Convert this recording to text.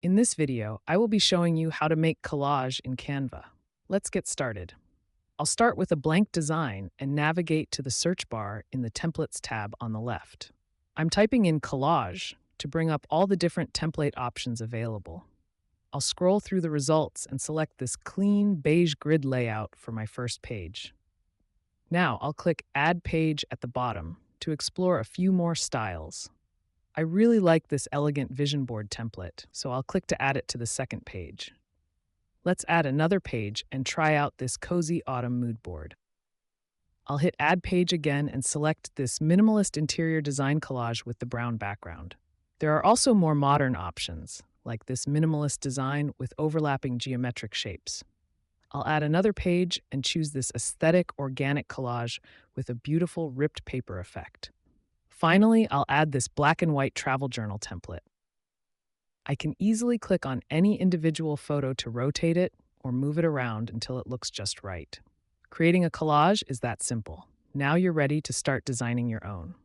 In this video, I will be showing you how to make collage in Canva. Let's get started. I'll start with a blank design and navigate to the search bar in the Templates tab on the left. I'm typing in collage to bring up all the different template options available. I'll scroll through the results and select this clean beige grid layout for my first page. Now I'll click Add Page at the bottom to explore a few more styles. I really like this elegant vision board template, so I'll click to add it to the second page. Let's add another page and try out this cozy autumn mood board. I'll hit Add Page again and select this minimalist interior design collage with the brown background. There are also more modern options, like this minimalist design with overlapping geometric shapes. I'll add another page and choose this aesthetic organic collage with a beautiful ripped paper effect. Finally, I'll add this black and white travel journal template. I can easily click on any individual photo to rotate it or move it around until it looks just right. Creating a collage is that simple. Now you're ready to start designing your own.